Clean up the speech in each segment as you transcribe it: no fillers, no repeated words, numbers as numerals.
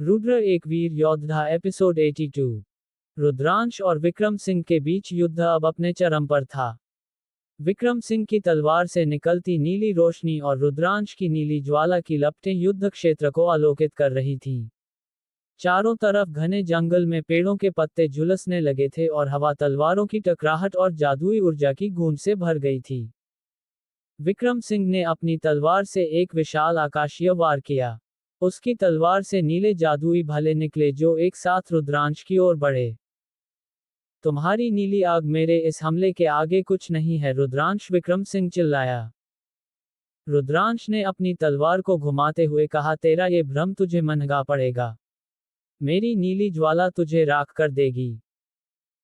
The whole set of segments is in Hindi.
रुद्र एक वीर योद्धा एपिसोड 82। रुद्रांश और विक्रम सिंह के बीच युद्ध अब अपने चरम पर था। विक्रम सिंह की तलवार से निकलती नीली रोशनी और रुद्रांश की नीली ज्वाला की लपटें युद्ध क्षेत्र को आलोकित कर रही थीं। चारों तरफ घने जंगल में पेड़ों के पत्ते झुलसने लगे थे और हवा तलवारों की टकराहट और जादुई ऊर्जा की गूंज से भर गई थी। विक्रम सिंह ने अपनी तलवार से एक विशाल आकाशीय वार किया। उसकी तलवार से नीले जादुई भाले निकले जो एक साथ रुद्रांश की ओर बढ़े। तुम्हारी नीली आग मेरे इस हमले के आगे कुछ नहीं है, रुद्रांश विक्रम सिंह चिल्लाया। रुद्रांश ने अपनी तलवार को घुमाते हुए कहा, तेरा ये भ्रम तुझे महंगा पड़ेगा। मेरी नीली ज्वाला तुझे राख कर देगी।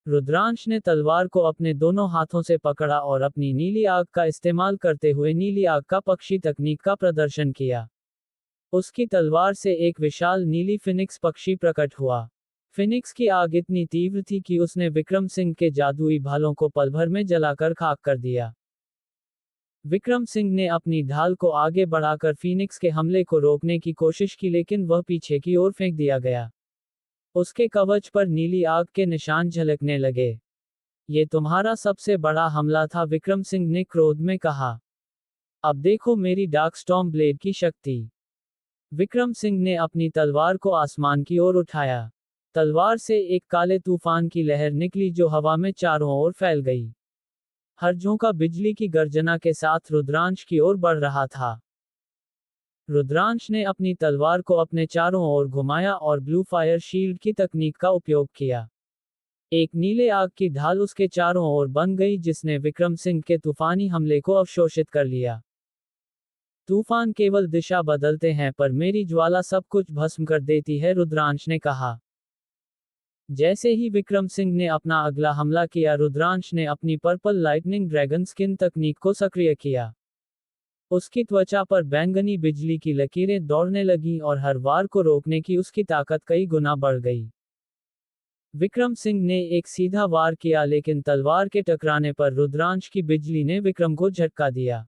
रुद्रांश ने तलवार को अपने दोनों हाथों से पकड़ा और अपनी नीली आग का इस्तेमाल करते हुए नीली आग का पक्षी तकनीक का प्रदर्शन किया। उसकी तलवार से एक विशाल नीली फिनिक्स पक्षी प्रकट हुआ। फिनिक्स की आग इतनी तीव्र थी कि उसने विक्रम सिंह के जादुई भालों को पल भर में जलाकर खाक कर दिया। विक्रम सिंह ने अपनी ढाल को आगे बढ़ाकर फिनिक्स के हमले को रोकने की कोशिश की, लेकिन वह पीछे की ओर फेंक दिया गया। उसके कवच पर नीली आग के निशान झलकने लगे। ये तुम्हारा सबसे बड़ा हमला था, विक्रम सिंह ने क्रोध में कहा। अब देखो मेरी डार्क स्टॉर्म ब्लेड की शक्ति। विक्रम सिंह ने अपनी तलवार को आसमान की ओर उठाया। तलवार से एक काले तूफान की लहर निकली जो हवा में चारों ओर फैल गई। हर झोंका बिजली की गर्जना के साथ रुद्रांश की ओर बढ़ रहा था। रुद्रांश ने अपनी तलवार को अपने चारों ओर घुमाया और ब्लू फायर शील्ड की तकनीक का उपयोग किया। एक नीले आग की ढाल उसके चारों ओर बन गई जिसने विक्रम सिंह के तूफानी हमले को अवशोषित कर लिया। तूफान केवल दिशा बदलते हैं पर मेरी ज्वाला सब कुछ भस्म कर देती है, रुद्रांश ने कहा। जैसे ही विक्रम सिंह ने अपना अगला हमला किया, रुद्रांश ने अपनी पर्पल लाइटनिंग ड्रैगन स्किन तकनीक को सक्रिय किया। उसकी त्वचा पर बैंगनी बिजली की लकीरें दौड़ने लगीं और हर वार को रोकने की उसकी ताकत कई गुना बढ़ गई। विक्रम सिंह ने एक सीधा वार किया, लेकिन तलवार के टकराने पर रुद्रांश की बिजली ने विक्रम को झटका दिया।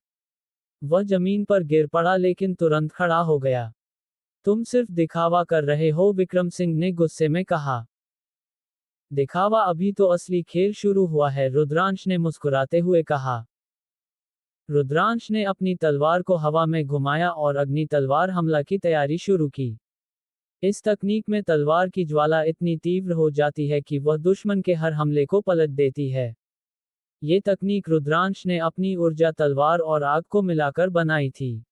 वह जमीन पर गिर पड़ा लेकिन तुरंत खड़ा हो गया। तुम सिर्फ दिखावा कर रहे हो, विक्रम सिंह ने गुस्से में कहा। दिखावा? अभी तो असली खेल शुरू हुआ है, रुद्रांश ने मुस्कुराते हुए कहा। रुद्रांश ने अपनी तलवार को हवा में घुमाया और अग्नि तलवार हमला की तैयारी शुरू की। इस तकनीक में तलवार की ज्वाला इतनी तीव्र हो जाती है कि वह दुश्मन के हर हमले को पलट देती है। ये तकनीक रुद्रांश ने अपनी ऊर्जा तलवार और आग को मिलाकर बनाई थी।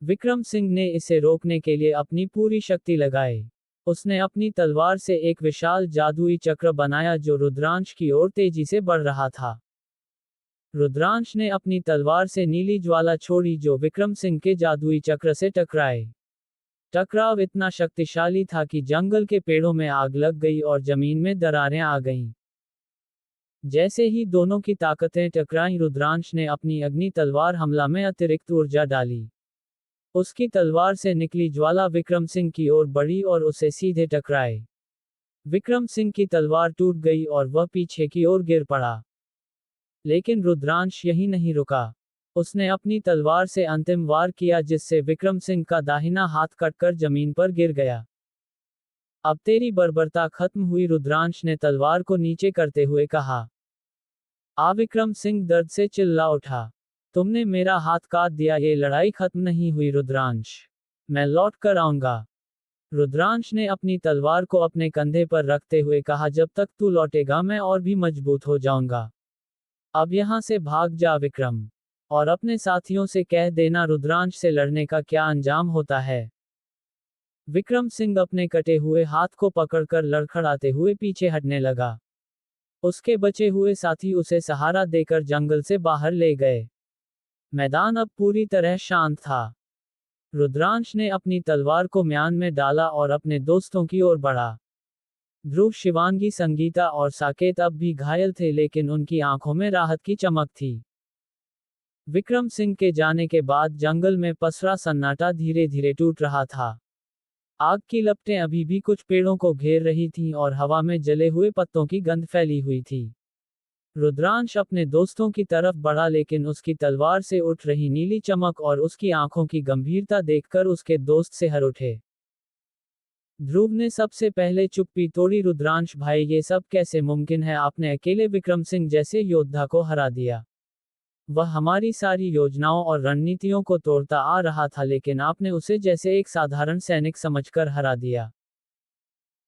विक्रम सिंह ने इसे रोकने के लिए अपनी पूरी शक्ति लगाई। उसने अपनी तलवार से एक विशाल जादुई चक्र बनाया जो रुद्रांश की ओर तेजी से बढ़ रहा था। रुद्रांश ने अपनी तलवार से नीली ज्वाला छोड़ी जो विक्रम सिंह के जादुई चक्र से टकराए। टकराव इतना शक्तिशाली था कि जंगल के पेड़ों में आग लग गई और जमीन में दरारें आ गईं। जैसे ही दोनों की ताकतें टकराईं, रुद्रांश ने अपनी अग्नि तलवार हमला में अतिरिक्त ऊर्जा डाली। उसकी तलवार से निकली ज्वाला विक्रम सिंह की ओर बढ़ी और उसे सीधे टकराए। विक्रम सिंह की तलवार टूट गई और वह पीछे की ओर गिर पड़ा। लेकिन रुद्रांश यहीं नहीं रुका। उसने अपनी तलवार से अंतिम वार किया जिससे विक्रम सिंह का दाहिना हाथ कटकर जमीन पर गिर गया। अब तेरी बर्बरता खत्म हुई, रुद्रांश ने तलवार को नीचे करते हुए कहा। विक्रम सिंह दर्द से चिल्ला उठा। तुमने मेरा हाथ काट दिया, ये लड़ाई खत्म नहीं हुई रुद्रांश। मैं लौट कर आऊंगा। रुद्रांश ने अपनी तलवार को अपने कंधे पर रखते हुए कहा, जब तक तू लौटेगा मैं और भी मजबूत हो जाऊंगा। अब यहां से भाग जा विक्रम, और अपने साथियों से कह देना रुद्रांश से लड़ने का क्या अंजाम होता है। विक्रम सिंह अपने कटे हुए हाथ को पकड़कर लड़खड़ाते हुए पीछे हटने लगा। उसके बचे हुए साथी उसे सहारा देकर जंगल से बाहर ले गए। मैदान अब पूरी तरह शांत था। रुद्रांश ने अपनी तलवार को म्यान में डाला और अपने दोस्तों की ओर बढ़ा। ध्रुव, शिवांगी, संगीता और साकेत अब भी घायल थे, लेकिन उनकी आंखों में राहत की चमक थी। विक्रम सिंह के जाने के बाद जंगल में पसरा सन्नाटा धीरे धीरे टूट रहा था। आग की लपटें अभी भी कुछ पेड़ों को घेर रही थीं और हवा में जले हुए पत्तों की गंध फैली हुई थी। रुद्रांश अपने दोस्तों की तरफ बढ़ा, लेकिन उसकी तलवार से उठ रही नीली चमक और उसकी आंखों की गंभीरता देखकर उसके दोस्त सिहर उठे। ध्रुव ने सबसे पहले चुप्पी तोड़ी। रुद्रांश भाई, ये सब कैसे मुमकिन है? आपने अकेले विक्रम सिंह जैसे योद्धा को हरा दिया। वह हमारी सारी योजनाओं और रणनीतियों को तोड़ता आ रहा था, लेकिन आपने उसे जैसे एक साधारण सैनिक समझकर हरा दिया।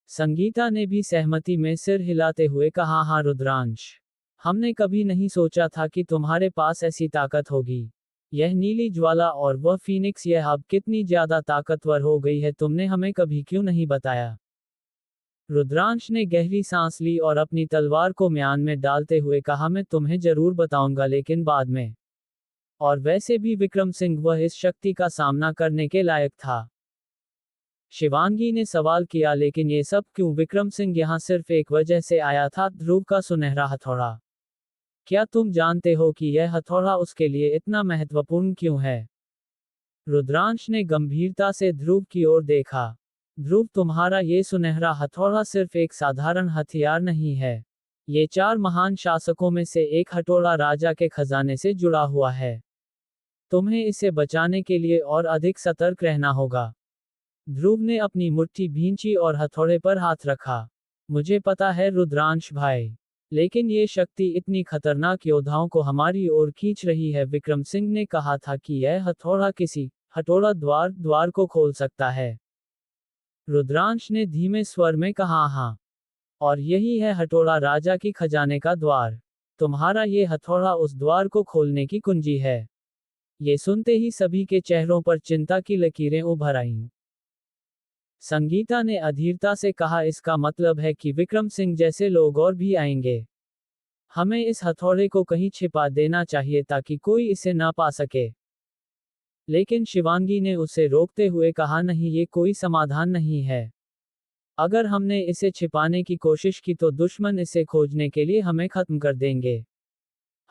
संगीता ने भी सहमति में सिर हिलाते हुए कहा, हाँ रुद्रांश, हमने कभी नहीं सोचा था कि तुम्हारे पास ऐसी ताकत होगी। यह नीली ज्वाला और वह फीनिक्स, यह अब कितनी ज्यादा ताकतवर हो गई है, तुमने हमें कभी क्यों नहीं बताया? रुद्रांश ने गहरी सांस ली और अपनी तलवार को म्यान में डालते हुए कहा, मैं तुम्हें जरूर बताऊंगा, लेकिन बाद में। और वैसे भी विक्रम सिंह वह इस शक्ति का सामना करने के लायक था। शिवांगी ने सवाल किया, लेकिन ये सब क्यों? विक्रम सिंह यहाँ सिर्फ एक वजह से आया था, ध्रुव का सुनहरा हथौड़ा। क्या तुम जानते हो कि यह हथौड़ा उसके लिए इतना महत्वपूर्ण क्यों है? रुद्रांश ने गंभीरता से ध्रुव की ओर देखा। ध्रुव, तुम्हारा ये सुनहरा हथौड़ा सिर्फ एक साधारण हथियार नहीं है। ये 4 महान शासकों में से एक हथौड़ा राजा के खजाने से जुड़ा हुआ है। तुम्हें इसे बचाने के लिए और अधिक सतर्क रहना होगा। ध्रुव ने अपनी मुट्ठी भींची और हथौड़े पर हाथ रखा। मुझे पता है रुद्रांश भाई, लेकिन ये शक्ति इतनी खतरनाक योद्धाओं को हमारी ओर खींच रही है। विक्रम सिंह ने कहा था कि यह हथौड़ा किसी हथौड़ा द्वार को खोल सकता है। रुद्रांश ने धीमे स्वर में कहा, हाँ, और यही है हथौड़ा राजा की खजाने का द्वार। तुम्हारा ये हथौड़ा उस द्वार को खोलने की कुंजी है। ये सुनते ही सभी के चेहरों पर चिंता की लकीरें उभर आईं। संगीता ने अधीरता से कहा, इसका मतलब है कि विक्रम सिंह जैसे लोग और भी आएंगे। हमें इस हथौड़े को कहीं छिपा देना चाहिए ताकि कोई इसे ना पा सके। लेकिन शिवांगी ने उसे रोकते हुए कहा, नहीं, ये कोई समाधान नहीं है। अगर हमने इसे छिपाने की कोशिश की तो दुश्मन इसे खोजने के लिए हमें खत्म कर देंगे।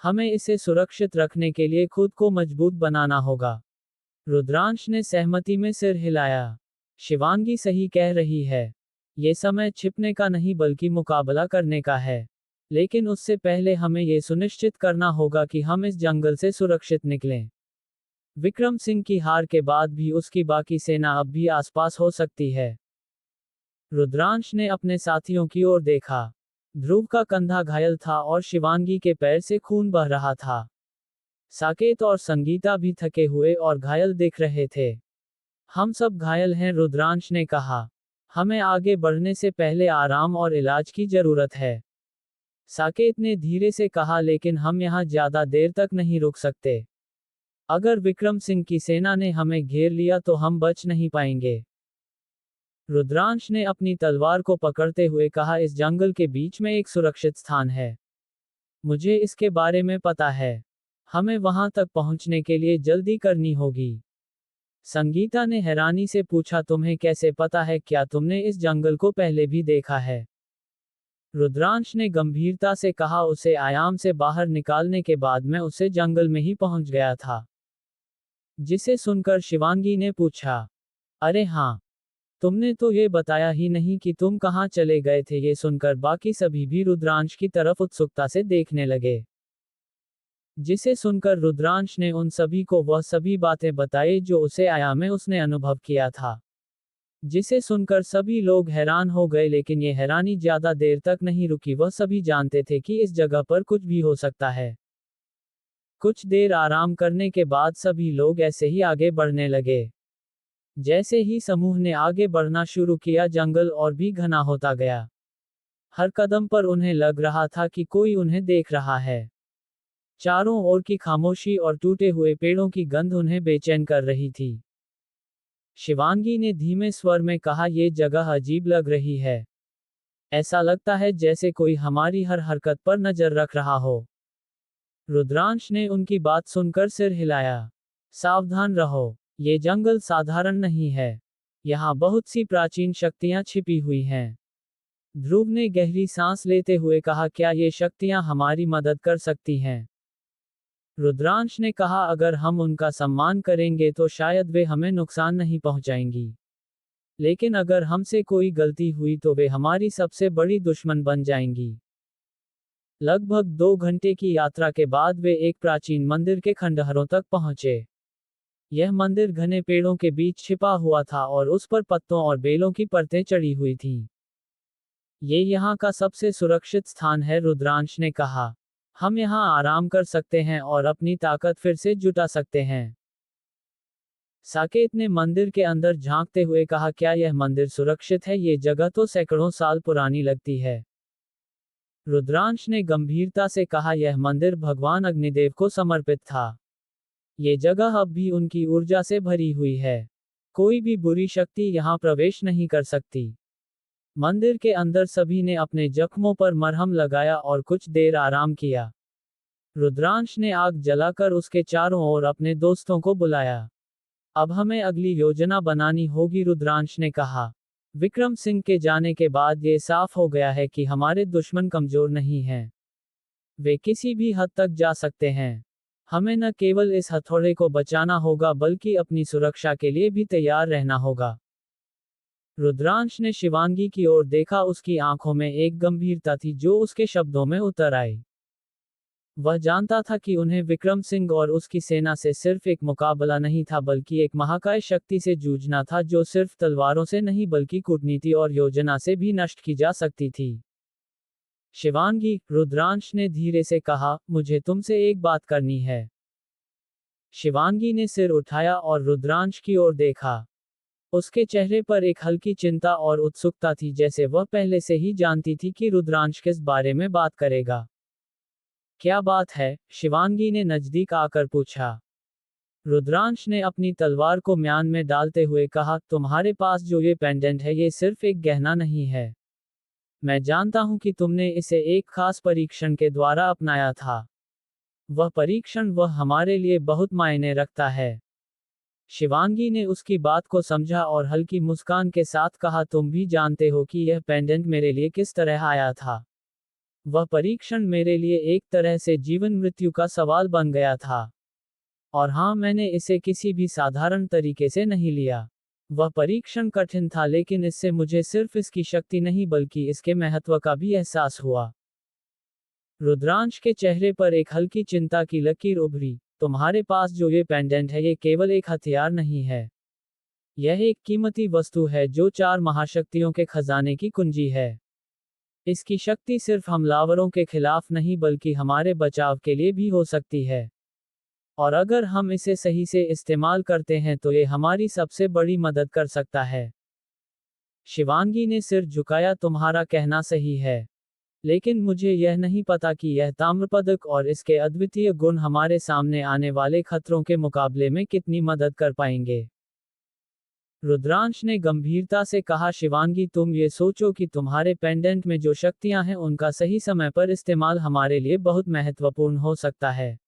हमें इसे सुरक्षित रखने के लिए खुद को मजबूत बनाना होगा। रुद्रांश ने सहमति में सिर हिलाया। शिवांगी सही कह रही है। ये समय छिपने का नहीं बल्कि मुकाबला करने का है। लेकिन उससे पहले हमें ये सुनिश्चित करना होगा कि हम इस जंगल से सुरक्षित निकलें। विक्रम सिंह की हार के बाद भी उसकी बाकी सेना अब भी आसपास हो सकती है। रुद्रांश ने अपने साथियों की ओर देखा। ध्रुव का कंधा घायल था और शिवांगी के पैर से खून बह रहा था। साकेत और संगीता भी थके हुए और घायल दिख रहे थे। हम सब घायल हैं, रुद्रांश ने कहा। हमें आगे बढ़ने से पहले आराम और इलाज की जरूरत है। साकेत ने धीरे से कहा, लेकिन हम यहाँ ज्यादा देर तक नहीं रुक सकते। अगर विक्रम सिंह की सेना ने हमें घेर लिया तो हम बच नहीं पाएंगे। रुद्रांश ने अपनी तलवार को पकड़ते हुए कहा, इस जंगल के बीच में एक सुरक्षित स्थान है। मुझे इसके बारे में पता है। हमें वहां तक पहुंचने के लिए जल्दी करनी होगी। संगीता ने हैरानी से पूछा, तुम्हें कैसे पता है? क्या तुमने इस जंगल को पहले भी देखा है? रुद्रांश ने गंभीरता से कहा, उसे आयाम से बाहर निकालने के बाद मैं उसे जंगल में ही पहुंच गया था। जिसे सुनकर शिवांगी ने पूछा, अरे हाँ, तुमने तो ये बताया ही नहीं कि तुम कहाँ चले गए थे। ये सुनकर बाकी सभी भी रुद्रांश की तरफ उत्सुकता से देखने लगे। जिसे सुनकर रुद्रांश ने उन सभी को वह सभी बातें बताई जो उसे आयाम में उसने अनुभव किया था। जिसे सुनकर सभी लोग हैरान हो गए, लेकिन ये हैरानी ज्यादा देर तक नहीं रुकी। वह सभी जानते थे कि इस जगह पर कुछ भी हो सकता है। कुछ देर आराम करने के बाद सभी लोग ऐसे ही आगे बढ़ने लगे। जैसे ही समूह ने आगे बढ़ना शुरू किया, जंगल और भी घना होता गया। हर कदम पर उन्हें लग रहा था कि कोई उन्हें देख रहा है। चारों ओर की खामोशी और टूटे हुए पेड़ों की गंध उन्हें बेचैन कर रही थी। शिवांगी ने धीमे स्वर में कहा, यह जगह अजीब लग रही है। ऐसा लगता है जैसे कोई हमारी हर हरकत पर नजर रख रहा हो। रुद्रांश ने उनकी बात सुनकर सिर हिलाया। सावधान रहो, ये जंगल साधारण नहीं है। यहाँ बहुत सी प्राचीन शक्तियाँ छिपी हुई हैं। ध्रुव ने गहरी सांस लेते हुए कहा, क्या ये शक्तियाँ हमारी मदद कर सकती हैं? रुद्रांश ने कहा, अगर हम उनका सम्मान करेंगे तो शायद वे हमें नुकसान नहीं पहुंचाएंगी। लेकिन अगर हमसे कोई गलती हुई तो वे हमारी सबसे बड़ी दुश्मन बन जाएंगी। लगभग 2 घंटे की यात्रा के बाद वे एक प्राचीन मंदिर के खंडहरों तक पहुंचे। यह मंदिर घने पेड़ों के बीच छिपा हुआ था और उस पर पत्तों और बेलों की परतें चढ़ी हुई थीं। ये यहाँ का सबसे सुरक्षित स्थान है, रुद्रांश ने कहा। हम यहाँ आराम कर सकते हैं और अपनी ताकत फिर से जुटा सकते हैं। साकेत ने मंदिर के अंदर झांकते हुए कहा, क्या यह मंदिर सुरक्षित है? ये जगह तो सैकड़ों साल पुरानी लगती है। रुद्रांश ने गंभीरता से कहा, यह मंदिर भगवान अग्निदेव को समर्पित था। ये जगह अब भी उनकी ऊर्जा से भरी हुई है। कोई भी बुरी शक्ति यहाँ प्रवेश नहीं कर सकती। मंदिर के अंदर सभी ने अपने जख्मों पर मरहम लगाया और कुछ देर आराम किया। रुद्रांश ने आग जलाकर उसके चारों ओर अपने दोस्तों को बुलाया। अब हमें अगली योजना बनानी होगी, रुद्रांश ने कहा। विक्रम सिंह के जाने के बाद ये साफ हो गया है कि हमारे दुश्मन कमजोर नहीं हैं। वे किसी भी हद तक जा सकते हैं। हमें न केवल इस हथौड़े को बचाना होगा बल्कि अपनी सुरक्षा के लिए भी तैयार रहना होगा। रुद्रांश ने शिवांगी की ओर देखा, उसकी आंखों में एक गंभीरता थी जो उसके शब्दों में उतर आई। वह जानता था कि उन्हें विक्रम सिंह और उसकी सेना से सिर्फ एक मुकाबला नहीं था बल्कि एक महाकाय शक्ति से जूझना था जो सिर्फ तलवारों से नहीं बल्कि कूटनीति और योजना से भी नष्ट की जा सकती थी। शिवांगी, रुद्रांश ने धीरे से कहा, मुझे तुमसे एक बात करनी है। शिवांगी ने सिर उठाया और रुद्रांश की ओर देखा। उसके चेहरे पर एक हल्की चिंता और उत्सुकता थी, जैसे वह पहले से ही जानती थी कि रुद्रांश किस बारे में बात करेगा। क्या बात है? शिवांगी ने नजदीक आकर पूछा। रुद्रांश ने अपनी तलवार को म्यान में डालते हुए कहा, तुम्हारे पास जो ये पेंडेंट है ये सिर्फ एक गहना नहीं है। मैं जानता हूं कि तुमने इसे एक खास परीक्षण के द्वारा अपनाया था। वह परीक्षण हमारे लिए बहुत मायने रखता है। शिवांगी ने उसकी बात को समझा और हल्की मुस्कान के साथ कहा, तुम भी जानते हो कि यह पेंडेंट मेरे लिए किस तरह आया था। वह परीक्षण मेरे लिए एक तरह से जीवन मृत्यु का सवाल बन गया था। और हाँ, मैंने इसे किसी भी साधारण तरीके से नहीं लिया। वह परीक्षण कठिन था लेकिन इससे मुझे सिर्फ इसकी शक्ति नहीं बल्कि इसके महत्व का भी एहसास हुआ। रुद्रांश के चेहरे पर एक हल्की चिंता की लकीर उभरी। तुम्हारे पास जो ये पेंडेंट है ये केवल एक हथियार नहीं है। यह एक कीमती वस्तु है जो 4 महाशक्तियों के खजाने की कुंजी है। इसकी शक्ति सिर्फ हमलावरों के खिलाफ नहीं बल्कि हमारे बचाव के लिए भी हो सकती है। और अगर हम इसे सही से इस्तेमाल करते हैं तो ये हमारी सबसे बड़ी मदद कर सकता है। शिवांगी ने सिर झुकाया, तुम्हारा कहना सही है। लेकिन मुझे यह नहीं पता कि यह ताम्रपदक और इसके अद्वितीय गुण हमारे सामने आने वाले खतरों के मुकाबले में कितनी मदद कर पाएंगे। रुद्रांश ने गंभीरता से कहा, शिवांगी, तुम ये सोचो कि तुम्हारे पेंडेंट में जो शक्तियां हैं उनका सही समय पर इस्तेमाल हमारे लिए बहुत महत्वपूर्ण हो सकता है।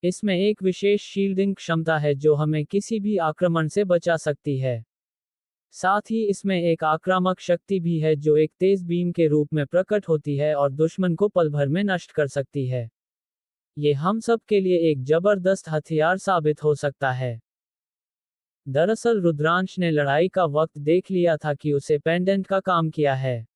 इसमें एक विशेष शील्डिंग क्षमता है जो हमें किसी भी आक्रमण से बचा सकती है। साथ ही इसमें एक आक्रामक शक्ति भी है जो एक तेज बीम के रूप में प्रकट होती है और दुश्मन को पल भर में नष्ट कर सकती है। ये हम सब के लिए एक जबरदस्त हथियार साबित हो सकता है। दरअसल रुद्रांश ने लड़ाई का वक्त देख लिया था कि उसे पेंडेंट का काम किया है।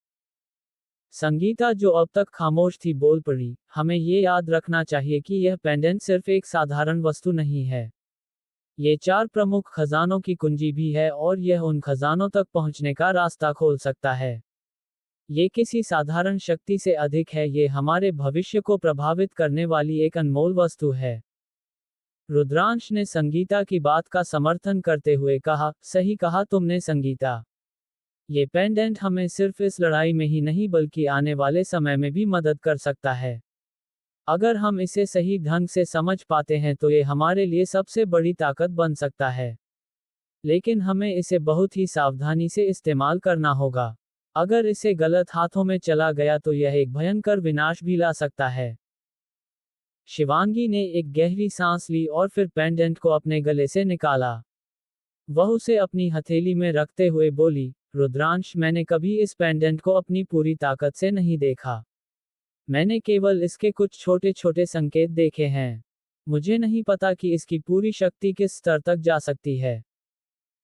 संगीता, जो अब तक खामोश थी, बोल पड़ी, हमें ये याद रखना चाहिए कि यह पेंडेंट सिर्फ एक साधारण वस्तु नहीं है। ये 4 प्रमुख खजानों की कुंजी भी है और यह उन खजानों तक पहुंचने का रास्ता खोल सकता है। ये किसी साधारण शक्ति से अधिक है, ये हमारे भविष्य को प्रभावित करने वाली एक अनमोल वस्तु है। रुद्रांश ने संगीता की बात का समर्थन करते हुए कहा, सही कहा तुमने संगीता। ये पेंडेंट हमें सिर्फ इस लड़ाई में ही नहीं बल्कि आने वाले समय में भी मदद कर सकता है। अगर हम इसे सही ढंग से समझ पाते हैं तो ये हमारे लिए सबसे बड़ी ताकत बन सकता है। लेकिन हमें इसे बहुत ही सावधानी से इस्तेमाल करना होगा। अगर इसे गलत हाथों में चला गया तो यह एक भयंकर विनाश भी ला सकता है। शिवांगी ने एक गहरी सांस ली और फिर पेंडेंट को अपने गले से निकाला। वह उसे अपनी हथेली में रखते हुए बोली, रुद्रांश, मैंने कभी इस पेंडेंट को अपनी पूरी ताकत से नहीं देखा। मैंने केवल इसके कुछ छोटे छोटे संकेत देखे हैं। मुझे नहीं पता कि इसकी पूरी शक्ति किस स्तर तक जा सकती है।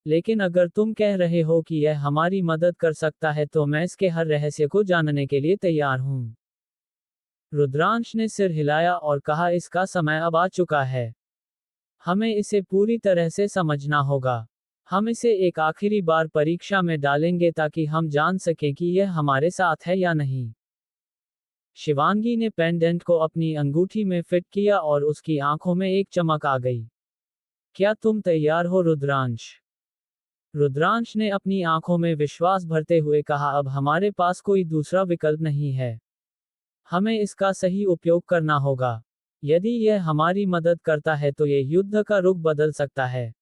लेकिन अगर तुम कह रहे हो कि यह हमारी मदद कर सकता है तो मैं इसके हर रहस्य को जानने के लिए तैयार हूं। रुद्रांश ने सिर हिलाया और कहा, इसका समय अब आ चुका है। हमें इसे पूरी तरह से समझना होगा। हम इसे एक आखिरी बार परीक्षा में डालेंगे ताकि हम जान सकें कि यह हमारे साथ है या नहीं। शिवांगी ने पेंडेंट को अपनी अंगूठी में फिट किया और उसकी आंखों में एक चमक आ गई। क्या तुम तैयार हो रुद्रांश? रुद्रांश ने अपनी आंखों में विश्वास भरते हुए कहा, अब हमारे पास कोई दूसरा विकल्प नहीं है। हमें इसका सही उपयोग करना होगा। यदि यह हमारी मदद करता है तो यह युद्ध का रुख बदल सकता है।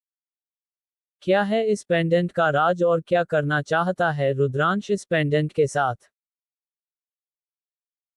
क्या है इस पेंडेंट का राज और क्या करना चाहता है रुद्रांश इस पेंडेंट के साथ?